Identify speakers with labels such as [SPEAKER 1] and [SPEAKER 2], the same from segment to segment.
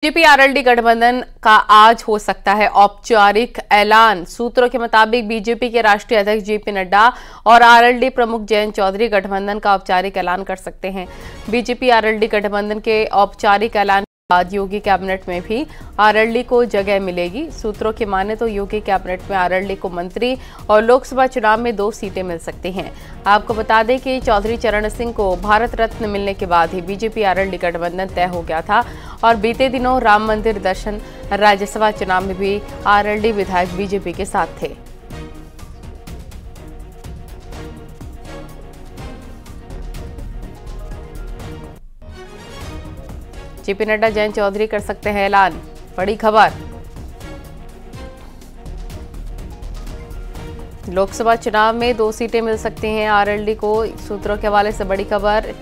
[SPEAKER 1] BJP RLD गठबंधन का आज हो सकता है औपचारिक ऐलान। सूत्रों के मुताबिक बीजेपी के राष्ट्रीय अध्यक्ष जेपी नड्डा और आरएलडी प्रमुख जयंत चौधरी गठबंधन का औपचारिक ऐलान कर सकते हैं। बीजेपी आरएलडी गठबंधन के औपचारिक ऐलान के बाद योगी कैबिनेट में भी आरएलडी को जगह मिलेगी। सूत्रों की माने तो योगी कैबिनेट में आरएलडी को मंत्री और लोकसभा चुनाव में 2 सीटें मिल सकती हैं। आपको बता दें कि चौधरी चरण सिंह को भारत रत्न मिलने के बाद ही बीजेपी आरएलडी गठबंधन तय हो गया था और बीते दिनों राम मंदिर दर्शन राज्यसभा चुनाव में भी आरएलडी विधायक बीजेपी के साथ थे। जेपी नड्डा जयंत चौधरी कर सकते हैं ऐलान, बड़ी खबर। लोकसभा चुनाव में 2 सीटें मिल सकती हैं आरएलडी को। सूत्रों के हवाले से बड़ी खबर,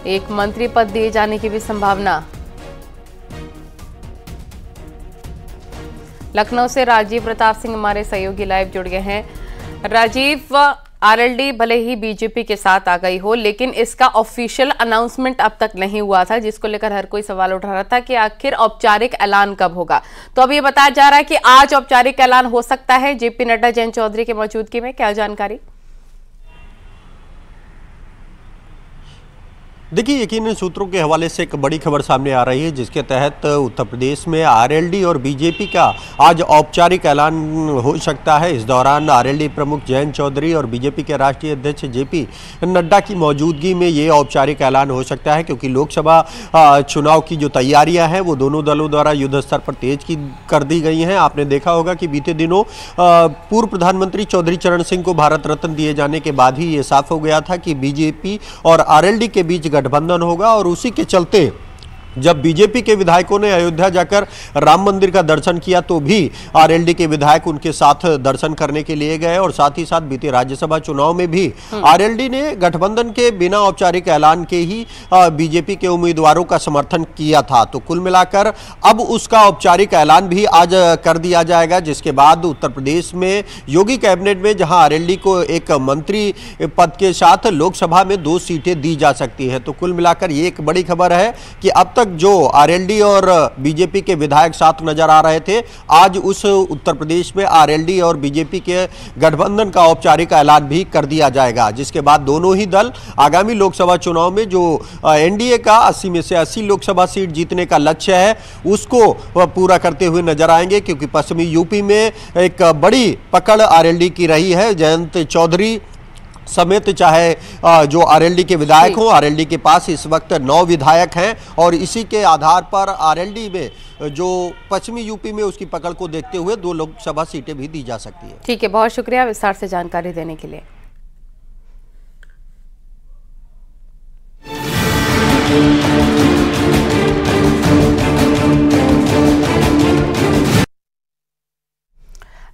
[SPEAKER 1] एक मंत्री पद दिए जाने की भी संभावना। लखनऊ से राजीव प्रताप सिंह हमारे सहयोगी लाइव जुड़ गए हैं। राजीव, आरएलडी भले ही बीजेपी के साथ आ गई हो, लेकिन इसका ऑफिशियल अनाउंसमेंट अब तक नहीं हुआ था, जिसको लेकर हर कोई सवाल उठा रहा था कि आखिर औपचारिक ऐलान कब होगा। तो अब ये बताया जा रहा है कि आज औपचारिक ऐलान हो सकता है जेपी नड्डा जयंत चौधरी की मौजूदगी में। क्या जानकारी?
[SPEAKER 2] देखिए, यकीनन सूत्रों के हवाले से एक बड़ी खबर सामने आ रही है, जिसके तहत उत्तर प्रदेश में आरएलडी और बीजेपी का आज औपचारिक ऐलान हो सकता है। इस दौरान आरएलडी प्रमुख जयंत चौधरी और बीजेपी के राष्ट्रीय अध्यक्ष जेपी नड्डा की मौजूदगी में ये औपचारिक ऐलान हो सकता है, क्योंकि लोकसभा चुनाव की जो तैयारियां हैं वो दोनों दलों द्वारा युद्ध स्तर पर तेज कर दी गई हैं। आपने देखा होगा कि बीते दिनों पूर्व प्रधानमंत्री चौधरी चरण सिंह को भारत रत्न दिए जाने के बाद ही ये साफ हो गया था कि बीजेपी और आरएलडी के बीच गठबंधन होगा, और उसी के चलते जब बीजेपी के विधायकों ने अयोध्या जाकर राम मंदिर का दर्शन किया तो भी आरएलडी के विधायक उनके साथ दर्शन करने के लिए गए, और साथ ही साथ बीते राज्यसभा चुनाव में भी आरएलडी ने गठबंधन के बिना औपचारिक ऐलान के ही बीजेपी के उम्मीदवारों का समर्थन किया था। तो कुल मिलाकर अब उसका औपचारिक ऐलान भी आज कर दिया जाएगा, जिसके बाद उत्तर प्रदेश में योगी कैबिनेट में जहां आरएलडी को एक मंत्री पद के साथ लोकसभा में 2 सीटें दी जा सकती है। तो कुल मिलाकर ये एक बड़ी खबर है कि अब तक जो आरएलडी और बीजेपी के विधायक साथ नजर आ रहे थे, आज उस उत्तर प्रदेश में आरएलडी और बीजेपी के गठबंधन का औपचारिक ऐलान भी कर दिया जाएगा, जिसके बाद दोनों ही दल आगामी लोकसभा चुनाव में जो एनडीए का 80 में से 80 लोकसभा सीट जीतने का लक्ष्य है उसको पूरा करते हुए नजर आएंगे, क्योंकि पश्चिमी यूपी में एक बड़ी पकड़ आरएलडी की रही है। जयंत चौधरी समेत चाहे जो आरएलडी के विधायक हों, आरएलडी के पास इस वक्त 9 विधायक हैं, और इसी के आधार पर आरएलडी में जो पश्चिमी यूपी में उसकी पकड़ को देखते हुए 2 लोकसभा सीटें भी दी जा सकती है।
[SPEAKER 1] ठीक है, बहुत शुक्रिया विस्तार से जानकारी देने के लिए।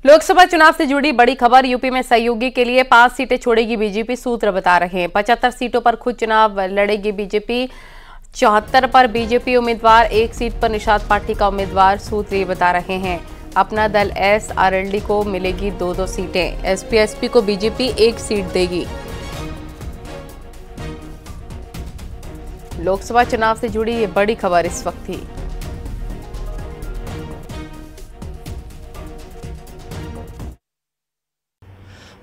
[SPEAKER 1] लोकसभा चुनाव से जुड़ी बड़ी खबर, यूपी में सहयोगी के लिए 5 सीटें छोड़ेगी बीजेपी, सूत्र बता रहे हैं। 75 सीटों पर खुद चुनाव लड़ेगी बीजेपी, 74 पर बीजेपी उम्मीदवार, 1 सीट पर निषाद पार्टी का उम्मीदवार, सूत्र ये बता रहे हैं। अपना दल एस, आरएलडी को मिलेगी 2-2 सीटें, एसपी को बीजेपी 1 सीट देगी। लोकसभा चुनाव से जुड़ी ये बड़ी खबर इस वक्त थी।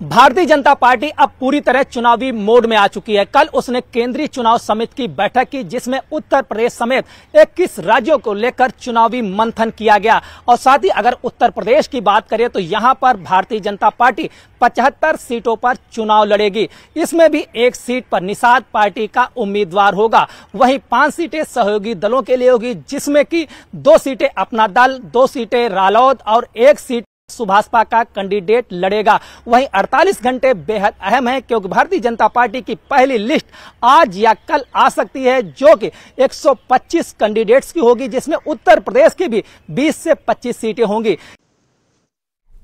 [SPEAKER 3] भारतीय जनता पार्टी अब पूरी तरह चुनावी मोड में आ चुकी है। कल उसने केंद्रीय चुनाव समिति की बैठक की, जिसमें उत्तर प्रदेश समेत 21 राज्यों को लेकर चुनावी मंथन किया गया। और साथ ही अगर उत्तर प्रदेश की बात करें तो यहां पर भारतीय जनता पार्टी 75 सीटों पर चुनाव लड़ेगी। इसमें भी 1 सीट पर निषाद पार्टी का उम्मीदवार होगा। वहीं 5 सीटें सहयोगी दलों के लिए होगी, जिसमें कि 2 सीटें अपना दल, 2 सीटें रालोद और 1 सीट सुभाषपा का कैंडिडेट लड़ेगा। वहीं 48 घंटे बेहद अहम है, क्योंकि भारतीय जनता पार्टी की पहली लिस्ट आज या कल आ सकती है, जो कि 125 कैंडिडेट्स की होगी, जिसमें उत्तर प्रदेश की भी 20 से 25 सीटें होंगी।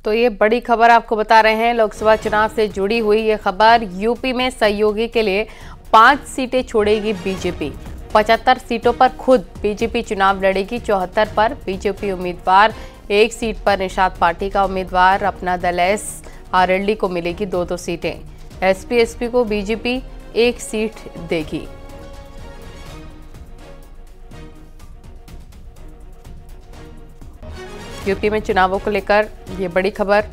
[SPEAKER 1] तो ये बड़ी खबर आपको बता रहे हैं, लोकसभा चुनाव से जुड़ी हुई ये खबर। यूपी में सहयोगी के लिए 5 सीटें छोड़ेगी बीजेपी, 75 सीटों पर खुद बीजेपी चुनाव लड़ेगी, 74 पर बीजेपी उम्मीदवार, 1 सीट पर निषाद पार्टी का उम्मीदवार, अपना दल एस, आरएलडी को मिलेगी 2-2 सीटें, एसपी को बीजेपी 1 सीट देगी। यूपी में चुनावों को लेकर ये बड़ी खबर